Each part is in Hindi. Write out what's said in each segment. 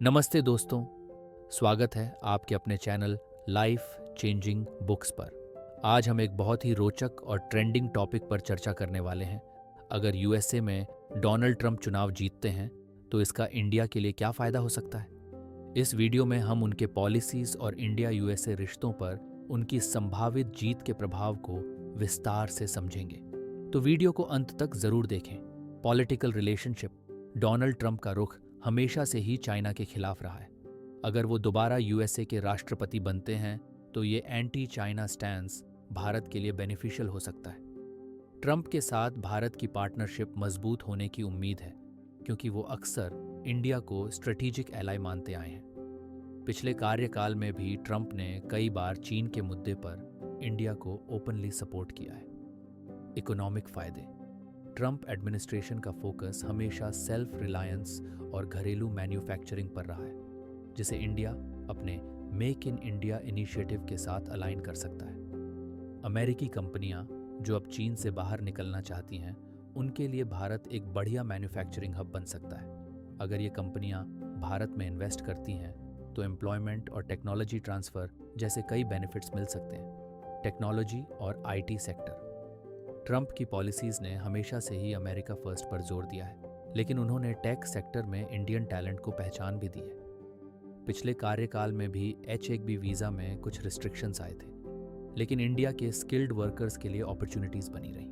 नमस्ते दोस्तों, स्वागत है आपके अपने चैनल लाइफ चेंजिंग बुक्स पर। आज हम एक बहुत ही रोचक और ट्रेंडिंग टॉपिक पर चर्चा करने वाले हैं। अगर यूएसए में डोनाल्ड ट्रंप चुनाव जीतते हैं तो इसका इंडिया के लिए क्या फ़ायदा हो सकता है। इस वीडियो में हम उनके पॉलिसीज़ और इंडिया यूएसए रिश्तों पर उनकी संभावित जीत के प्रभाव को विस्तार से समझेंगे, तो वीडियो को अंत तक ज़रूर देखें। Political relationship. डोनाल्ड ट्रंप का रुख हमेशा से ही चाइना के खिलाफ रहा है। अगर वो दोबारा यूएसए के राष्ट्रपति बनते हैं तो ये एंटी चाइना स्टैंस भारत के लिए बेनिफिशियल हो सकता है। ट्रंप के साथ भारत की पार्टनरशिप मजबूत होने की उम्मीद है, क्योंकि वो अक्सर इंडिया को स्ट्रेटेजिक एलाई मानते आए हैं। पिछले कार्यकाल में भी ट्रंप ने कई बार चीन के मुद्दे पर इंडिया को ओपनली सपोर्ट किया है। इकोनॉमिक फायदे। ट्रंप एडमिनिस्ट्रेशन का फोकस हमेशा सेल्फ रिलायंस और घरेलू मैन्युफैक्चरिंग पर रहा है, जिसे इंडिया अपने मेक इन इंडिया इनिशिएटिव के साथ अलाइन कर सकता है। अमेरिकी कंपनियां जो अब चीन से बाहर निकलना चाहती हैं, उनके लिए भारत एक बढ़िया मैन्युफैक्चरिंग हब बन सकता है। अगर ये कंपनियां भारत में इन्वेस्ट करती हैं तो एम्प्लॉयमेंट और टेक्नोलॉजी ट्रांसफ़र जैसे कई बेनिफिट्स मिल सकते हैं। टेक्नोलॉजी और आईटी सेक्टर। ट्रंप की पॉलिसीज़ ने हमेशा से ही अमेरिका फर्स्ट पर जोर दिया है, लेकिन उन्होंने टेक सेक्टर में इंडियन टैलेंट को पहचान भी दी है। पिछले कार्यकाल में भी H-1B वीज़ा में कुछ रिस्ट्रिक्शंस आए थे, लेकिन इंडिया के स्किल्ड वर्कर्स के लिए अपॉर्चुनिटीज़ बनी रही।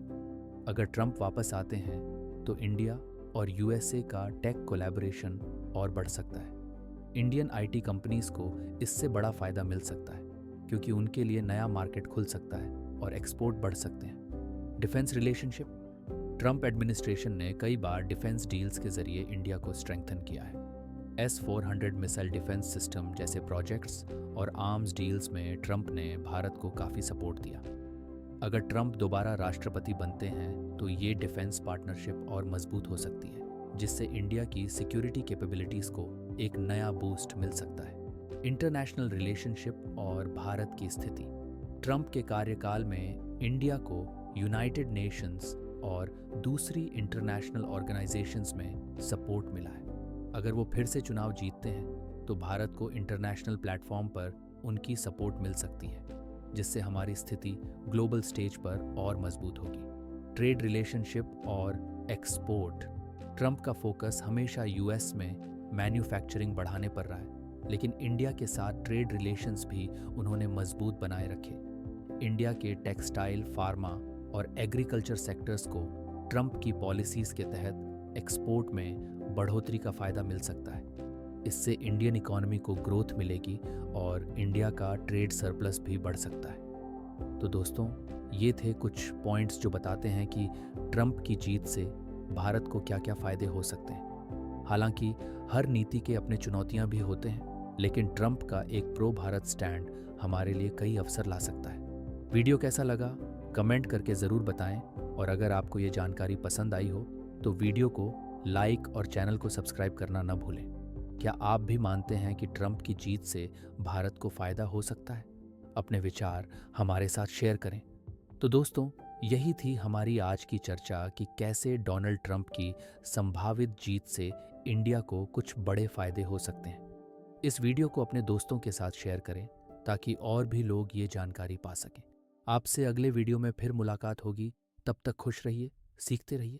अगर ट्रंप वापस आते हैं तो इंडिया और यूएसए का टेक कोलैबोरेशन और बढ़ सकता है। इंडियन आईटी कंपनीज को इससे बड़ा फ़ायदा मिल सकता है, क्योंकि उनके लिए नया मार्केट खुल सकता है और एक्सपोर्ट बढ़ सकते हैं। Defence relationship. ट्रंप एडमिनिस्ट्रेशन ने कई बार डिफेंस डील्स के जरिए इंडिया को स्ट्रेंथन किया है। S-400 मिसाइल डिफेंस सिस्टम जैसे प्रोजेक्ट्स और आर्म्स डील्स में ट्रंप ने भारत को काफ़ी सपोर्ट दिया। अगर ट्रंप दोबारा राष्ट्रपति बनते हैं तो ये डिफेंस पार्टनरशिप और मजबूत हो सकती है, जिससे इंडिया की सिक्योरिटी कैपेबिलिटीज़ को एक नया बूस्ट मिल सकता है। इंटरनेशनल रिलेशनशिप और भारत की स्थिति। ट्रंप के कार्यकाल में इंडिया को यूनाइटेड नेशंस और दूसरी इंटरनेशनल ऑर्गेनाइजेशंस में सपोर्ट मिला है। अगर वो फिर से चुनाव जीतते हैं तो भारत को इंटरनेशनल प्लेटफॉर्म पर उनकी सपोर्ट मिल सकती है, जिससे हमारी स्थिति ग्लोबल स्टेज पर और मजबूत होगी। ट्रेड रिलेशनशिप और एक्सपोर्ट। ट्रंप का फोकस हमेशा यूएस में मैन्युफैक्चरिंग बढ़ाने पर रहा है, लेकिन इंडिया के साथ ट्रेड रिलेशंस भी उन्होंने मजबूत बनाए रखे। इंडिया के टेक्सटाइल, फार्मा और एग्रीकल्चर सेक्टर्स को ट्रंप की पॉलिसीज़ के तहत एक्सपोर्ट में बढ़ोतरी का फ़ायदा मिल सकता है। इससे इंडियन इकोनॉमी को ग्रोथ मिलेगी और इंडिया का ट्रेड सरप्लस भी बढ़ सकता है। तो दोस्तों, ये थे कुछ पॉइंट्स जो बताते हैं कि ट्रंप की जीत से भारत को क्या क्या फ़ायदे हो सकते हैं। हालांकि हर नीति के अपने चुनौतियां भी होते हैं, लेकिन ट्रंप का एक प्रो भारत स्टैंड हमारे लिए कई अवसर ला सकता है। वीडियो कैसा लगा कमेंट करके ज़रूर बताएं, और अगर आपको ये जानकारी पसंद आई हो तो वीडियो को लाइक और चैनल को सब्सक्राइब करना न भूलें। क्या आप भी मानते हैं कि ट्रंप की जीत से भारत को फ़ायदा हो सकता है? अपने विचार हमारे साथ शेयर करें। तो दोस्तों, यही थी हमारी आज की चर्चा कि कैसे डोनाल्ड ट्रंप की संभावित जीत से इंडिया को कुछ बड़े फ़ायदे हो सकते हैं। इस वीडियो को अपने दोस्तों के साथ शेयर करें ताकि और भी लोग ये जानकारी पा सकें। आपसे अगले वीडियो में फिर मुलाकात होगी। तब तक खुश रहिए, सीखते रहिए।